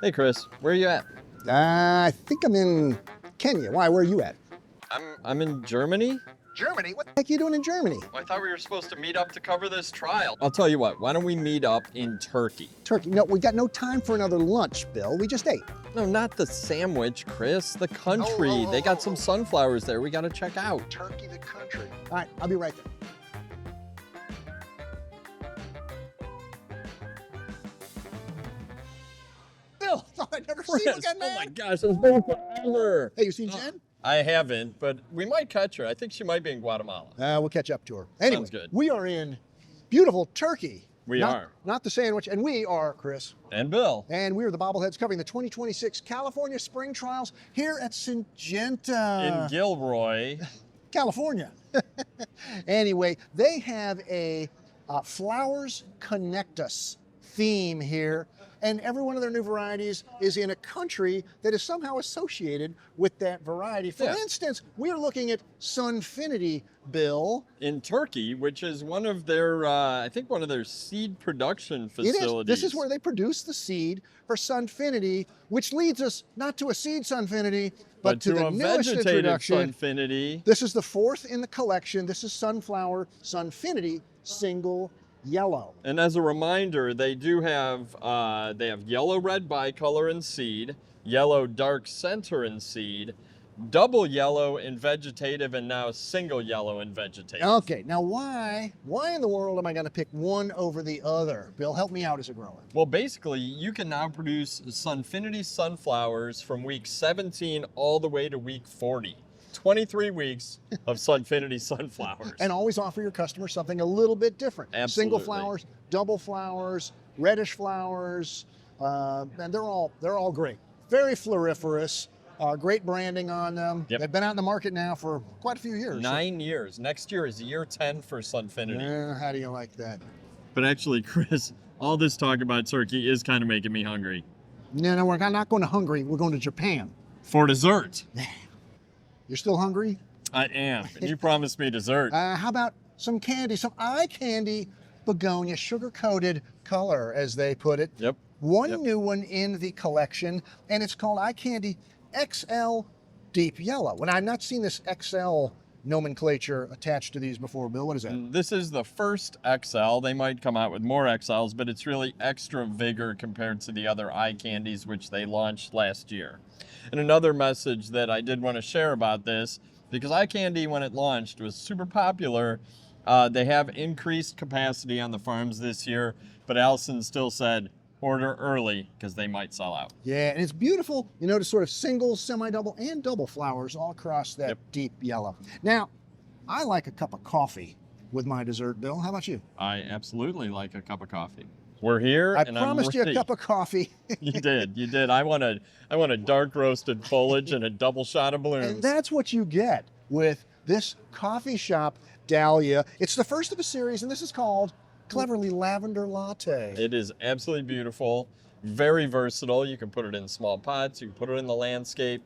Hey, Chris, where are you at? I think I'm in Kenya. Why? Where are you at? I'm in Germany. Germany? What the heck are you doing in Germany? Well, I thought we were supposed to meet up to cover this trial. I'll tell you what, why don't we meet up in Turkey? Turkey. No, we got no time for another lunch, Bill. We just ate. No, not the sandwich, Chris. The country. They got some sunflowers there we got to check out. Turkey, the country. All right, I'll be right there. Bill, thought I'd never see you Chris, again, man. oh my gosh, it's been forever. Hey, you seen Jen? I haven't, but we might catch her. I think she might be in Guatemala. We'll catch up to her. Anyway, Sounds good. we are in beautiful Turkey. We are. Not the sandwich, and we are, Chris. And Bill. And we are the bobbleheads covering the 2026 California Spring Trials here at Syngenta. In Gilroy. California. Anyway, they have a Flowers Connect Us theme here, and every one of their new varieties is in a country that is somehow associated with that variety. For instance, we're looking at Sunfinity, Bill. In Turkey, which is one of their, I think one of their seed production facilities. This is where they produce the seed for Sunfinity, which leads us not to a seed Sunfinity, but to the a newest vegetative introduction. Sunfinity. This is the fourth in the collection. This is Sunflower Sunfinity Single Yellow. And as a reminder, they do have, they have yellow red bicolor in seed, yellow dark center in seed, double yellow in vegetative, and now single yellow in vegetative. Okay, now why in the world am I going to pick one over the other? Bill, help me out as a grower. Well, basically, you can now produce Sunfinity sunflowers from week 17 all the way to week 40. 23 weeks of Sunfinity sunflowers. And always offer your customers something a little bit different. Absolutely. Single flowers, double flowers, reddish flowers, and they're all great. Very floriferous, great branding on them. Yep. They've been out in the market now for quite a few years. 9 years. Next year is year 10 for Sunfinity. How do you like that? But actually, Chris, all this talk about turkey is kind of making me hungry. No, we're not going to Hungary. We're going to Japan. For dessert. You're still hungry? I am. And you promised me dessert. How about some candy, some iCandy Begonia, sugar-coated color, as they put it. Yep. One new one in the collection, and it's called iCandy XL Deep Yellow. And I've not seen this XL nomenclature attached to these before, Bill. What is that? This is the first XL. They might come out with more XLs, but it's really extra vigor compared to the other iCandies, which they launched last year. And another message that I did want to share about this, because iCandy, when it launched, was super popular. They have increased capacity on the farms this year, but Allison still said, order early because they might sell out. Yeah, and it's beautiful. You notice sort of single, semi-double, and double flowers all across that deep yellow. Now, I like a cup of coffee with my dessert, Bill. How about you? I absolutely like a cup of coffee. We're here, and promised I'm you ready. a cup of coffee. You did. I want a dark roasted foliage and a double shot of blooms. And that's what you get with this coffee shop Dahlia. It's the first of a series, and this is called Cleverly Lavender Latte. It is absolutely beautiful, very versatile. You can put it in small pots, you can put it in the landscape,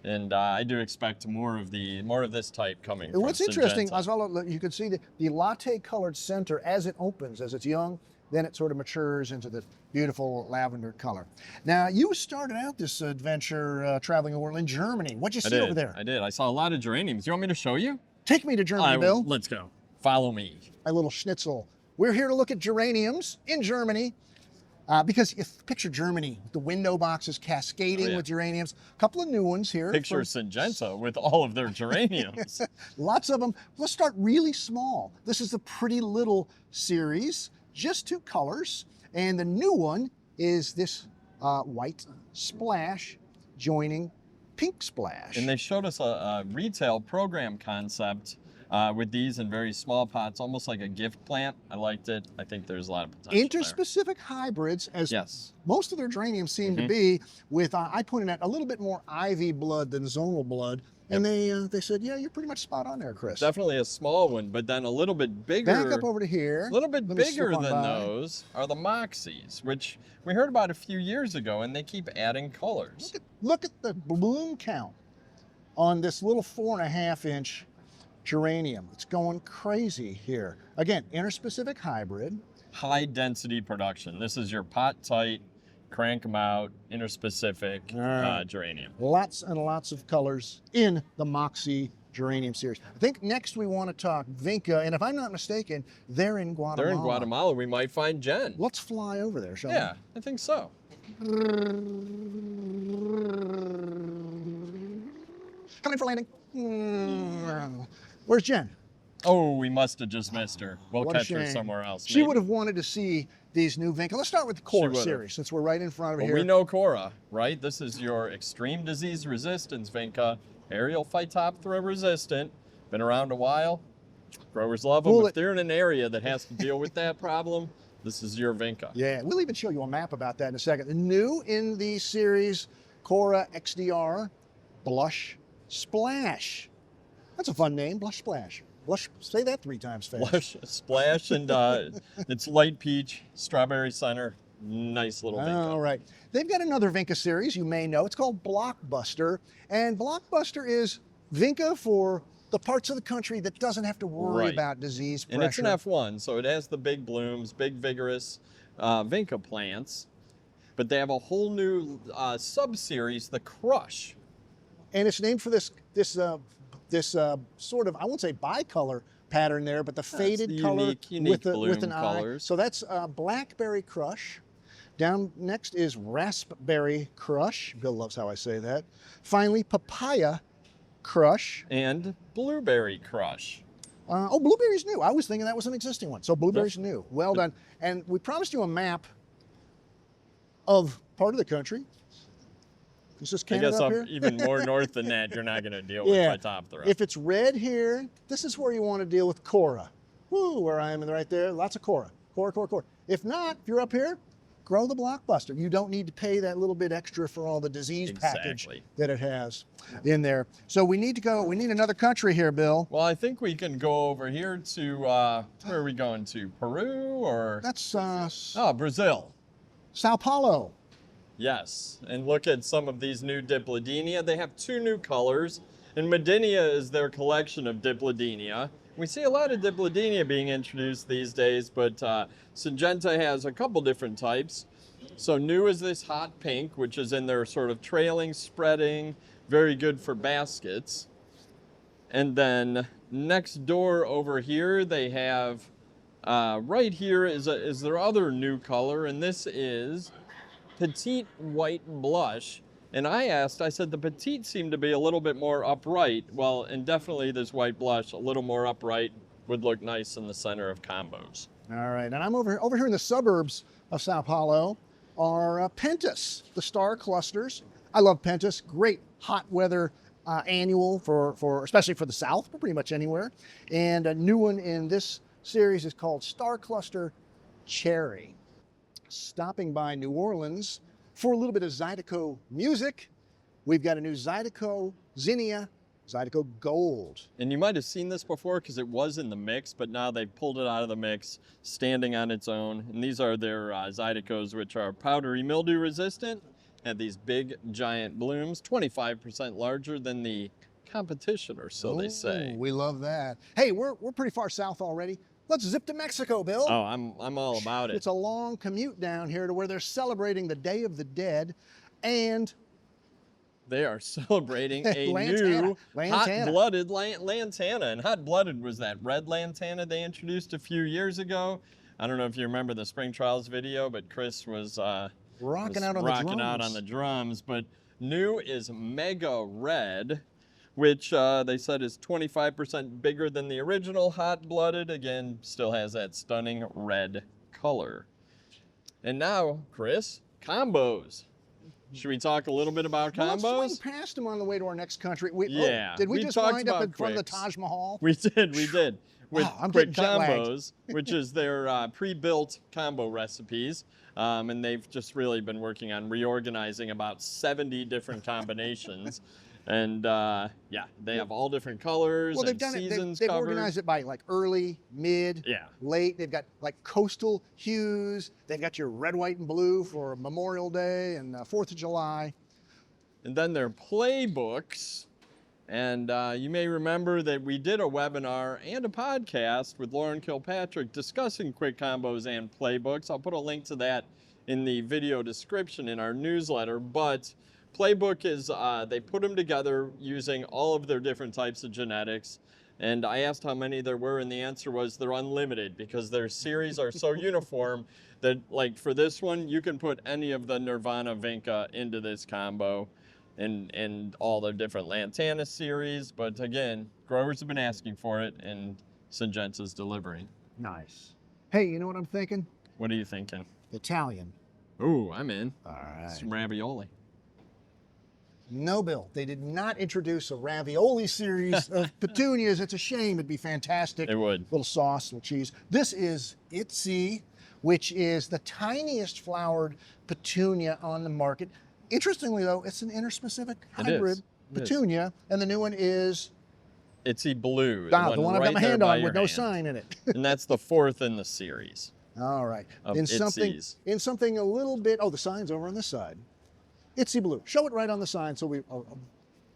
and I do expect more of this type coming. And what's from interesting, Syngenta. Osvaldo, you can see the latte-colored center as it opens, as it's young, then it sort of matures into the beautiful lavender color. Now, you started out this adventure traveling the world in Germany. What'd you see over there? I did. I saw a lot of geraniums. You want me to show you? Take me to Germany, Bill. Let's go. Follow me. My little schnitzel. We're here to look at geraniums in Germany because if picture Germany, the window boxes cascading with geraniums. A couple of new ones here. Picture Syngenta with all of their geraniums. Lots of them. Let's start really small. This is the Pretty Little series, just 2 colors. And the new one is this white splash joining pink splash. And they showed us a retail program concept with these in very small pots, almost like a gift plant. I liked it. I think there's a lot of potential Interspecific hybrids, as yes. most of their geraniums seem to be, with, I pointed out, a little bit more ivy blood than zonal blood. And they said, yeah, you're pretty much spot on there, Chris. Definitely a small one, but then a little bit bigger. Back up over to here. A little bit bigger than by. those are the Moxies, which we heard about a few years ago, and they keep adding colors. Look at the bloom count on this little 4.5-inch geranium. It's going crazy here. Again, interspecific hybrid. High density production. This is your pot tight, crank them out, interspecific All right. geranium. Lots and lots of colors in the Moxie Geranium series. I think next we want to talk Vinca, and if I'm not mistaken, they're in Guatemala. They're in Guatemala. We might find Jen. Let's fly over there, shall Yeah, I think so. Coming for landing. Where's Jen? Oh, we must have just missed her. We'll What a catch her shame. somewhere else. She maybe. would have wanted to see these new Vinca. Let's start with the Cora would've. series, since we're right in front of it Well, here. we know Cora, right? This is your extreme disease resistance Vinca, aerial phytophthora resistant. Been around a while. Growers love them. Well, If they're in an area that has to deal with that problem, this is your Vinca. Yeah, we'll even show you a map about that in a second. The new in the series, Cora XDR Blush Splash. That's a fun name, Blush Splash. Blush, say that 3 times fast. Blush, splash, and it's light peach, strawberry center. Nice little Vinca. All right. They've got another Vinca series you may know. It's called Blockbuster. And Blockbuster is Vinca for the parts of the country that doesn't have to worry Right. about disease pressure. And it's an F1, so it has the big blooms, big vigorous Vinca plants. But they have a whole new sub-series, the Crush. And it's named for this sort of, I won't say bicolor pattern there, but the faded the color unique with bloom an colors. eye. So that's Blackberry Crush. Down next is Raspberry Crush. Bill loves how I say that. Finally, Papaya Crush. And Blueberry Crush. Oh, Blueberry's new. I was thinking that was an existing one. So Blueberry's new. Well done. And we promised you a map of part of the country. Is this I Canada guess up up here? even more north than that, you're not going to deal Yeah. with Phytophthora. If it's red here, this is where you want to deal with Cora. Woo, where I am right there, lots of Cora. Cora. If not, if you're up here, grow the Blockbuster. You don't need to pay that little bit extra for all the disease package Exactly. that it has in there. So we need another country here, Bill. Well, I think we can go over here to, where are we going to? Peru or? That's Brazil. Sao Paulo. Yes, and look at some of these new Dipladenia. They have 2 new colors, and Madinia is their collection of Dipladenia. We see a lot of Dipladenia being introduced these days, but Syngenta has a couple different types. So new is this hot pink, which is in their sort of trailing, spreading, very good for baskets. And then next door over here, they have, right here is their other new color, and this is Petite White Blush. And I said the Petite seemed to be a little bit more upright. Well, and definitely this white blush, a little more upright, would look nice in the center of combos. All right, and I'm over here in the suburbs of Sao Paulo are Pentas, the star clusters. I love Pentas, great hot weather annual for especially for the South, but pretty much anywhere. And a new one in this series is called Star Cluster Cherry. Stopping by New Orleans for a little bit of Zydeco music, we've got a new Zydeco Zinnia, Zydeco Gold. And you might have seen this before because it was in the mix, but now they've pulled it out of the mix, standing on its own. And these are their Zydecos, which are powdery mildew resistant, have these big giant blooms, 25% larger than the competition, or so they say. We love that. Hey, we're pretty far south already. Let's zip to Mexico, Bill. Oh, I'm all about it. It's a long commute down here to where they're celebrating the Day of the Dead, and they are celebrating a Lantana. new hot-blooded Lantana. And hot-blooded was that red Lantana they introduced a few years ago. I don't know if you remember the spring trials video, but Chris was rocking out on the drums. But new is Mega Red, which they said is 25% bigger than the original hot-blooded. Again, still has that stunning red color. And now, Chris, combos. Should we talk a little bit about combos? Well, let's swing past them on the way to our next country. Did we just talked wind up in about front of the Quicks. Taj Mahal? We did. With Wow, I'm Kwik getting jet-lagged. Kombos, which is their pre-built combo recipes. And they've just really been working on reorganizing about 70 different combinations. And they have all different colors Well, they've and done it. seasons They've covered. organized it by like early, mid, late. They've got like coastal hues. They've got your red, white, and blue for Memorial Day and 4th of July. And then their playbooks. And you may remember that we did a webinar and a podcast with Lauren Kilpatrick discussing Kwik Kombos and playbooks. I'll put a link to that in the video description in our newsletter, but Playbook is, they put them together using all of their different types of genetics. And I asked how many there were, and the answer was they're unlimited because their series are so uniform that, like for this one, you can put any of the Nirvana Vinca into this combo and all the different Lantana series. But again, growers have been asking for it, and Syngenta's delivering. Nice. Hey, you know what I'm thinking? What are you thinking? Italian. Ooh, I'm in. All right. Some ravioli. No, Bill, they did not introduce a ravioli series of petunias. It's a shame. It'd be fantastic. It would. Little sauce, little cheese. This is Itsy, which is the tiniest flowered petunia on the market. Interestingly, though, it's an interspecific hybrid petunia, and the new one is Itsy Blue. the one I've got my hand on with no hand. sign in it. And that's the 4th in the series. All right. Of In Itsy's. something a little bit. Oh, the sign's over on this side. Itsy Blue. Show it right on the sign so we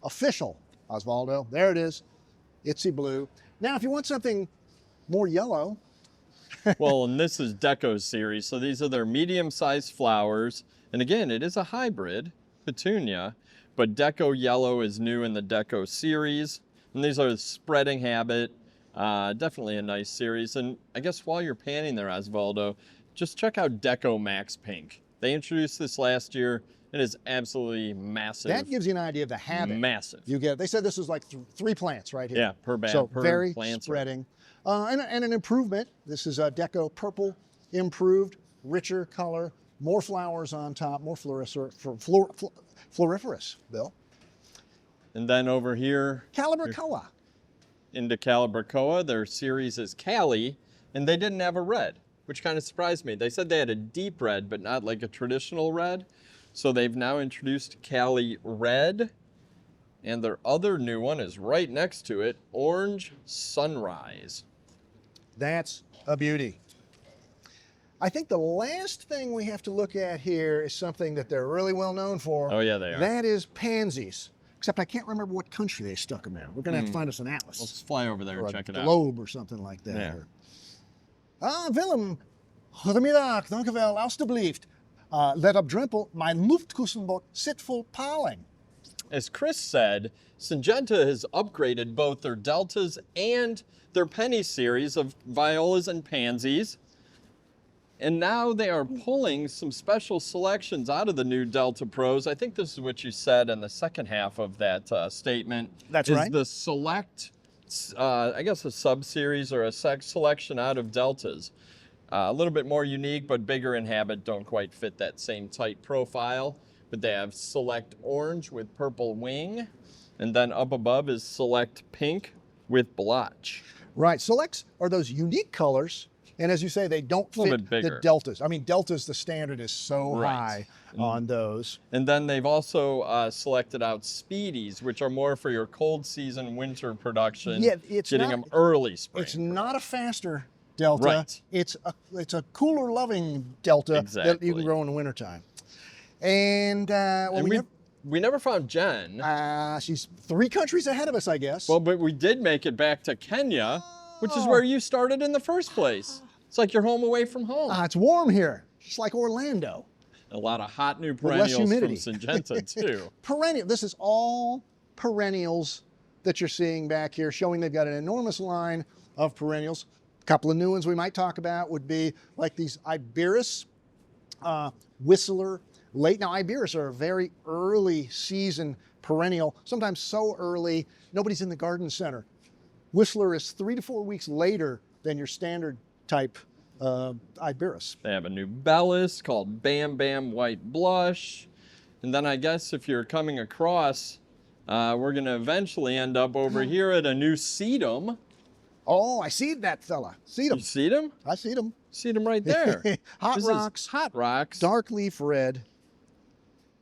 official, Osvaldo. There it is. Itsy Blue. Now, if you want something more yellow. Well, and this is Dekko's series, so these are their medium-sized flowers. And again, it is a hybrid petunia, but Dekko Yellow is new in the Dekko series. And these are the spreading habit. Definitely a nice series. And I guess while you're panning there, Osvaldo, just check out Dekko Max Pink. They introduced this last year. It is absolutely massive. That gives you an idea of the habit. Massive. You get. They said this was like 3 plants right here. Yeah, per band. So per very plant. spreading. And an improvement. This is a Dekko Purple improved, richer color, more flowers on top, more floriferous, Bill. And then over here, Calibrachoa. into Calibrachoa, their series is Callie, and they didn't have a red, which kind of surprised me. They said they had a deep red, but not like a traditional red. So they've now introduced Callie Red, and their other new one is right next to it, Orange Sunrise. That's a beauty. I think the last thing we have to look at here is something that they're really well known for. Oh yeah, they are. That is pansies. Except I can't remember what country they stuck them in. We're going to have to find us an atlas. Let's fly over there or and check it a out. globe or something like that. Yeah. Willem, goedemiddag, dank u wel, alstublieft. Let op drempel, mijn luchtkussenbord zit vol paling. As Chris said, Syngenta has upgraded both their Deltas and their Penny series of violas and pansies. And now they are pulling some special selections out of the new Delta Pros. I think this is what you said in the second half of that statement. That's is right. The select, I guess a sub-series or a selection out of Deltas. A little bit more unique, but bigger in habit, don't quite fit that same tight profile. But they have Select Orange with Purple Wing. And then up above is Select Pink with Blotch. Right, selects are those unique colors. And as you say, they don't fit the deltas. I mean, deltas, the standard is so high on those. And then they've also selected out Speedies, which are more for your cold season winter production. Yeah, it's getting them early spring. It's not a faster delta. Right. It's a cooler loving delta that you can grow in the wintertime. And, we never found Jen. She's 3 countries ahead of us, I guess. Well, but we did make it back to Kenya, which is where you started in the first place. It's like you're home away from home. It's warm here, just like Orlando. A lot of hot new perennials from Syngenta, too. Perennial. This is all perennials that you're seeing back here, showing they've got an enormous line of perennials. A couple of new ones we might talk about would be like these Iberis, Whistler, late. Now, Iberis are a very early season perennial, sometimes so early, nobody's in the garden center. Whistler is 3 to 4 weeks later than your standard type Iberis. They have a new Bellis called Bam Bam White Blush. And then I guess if you're coming across, we're going to eventually end up over here at a new Sedum. Oh, I see that fella. Sedum. You see them? I see them. See them right there. Hot rocks. Hot rocks. Dark leaf red.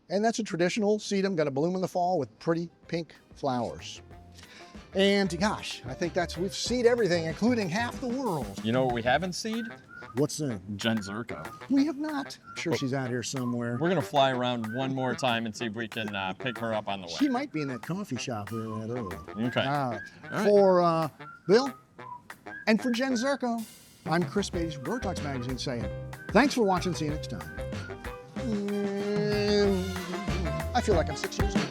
And that's a traditional sedum, got to bloom in the fall with pretty pink flowers. And gosh, I think we've seed everything, including half the world. You know what we haven't seed? What's that? Jen Zerko. We have not. I'm sure she's out here somewhere. We're going to fly around one more time and see if we can pick her up on the way. She might be in that coffee shop we were at earlier. Okay. All right. For Bill and for Jen Zerko, I'm Chris Beatty from Grow Talks Magazine saying, thanks for watching. See you next time. I feel like I'm 6 years old.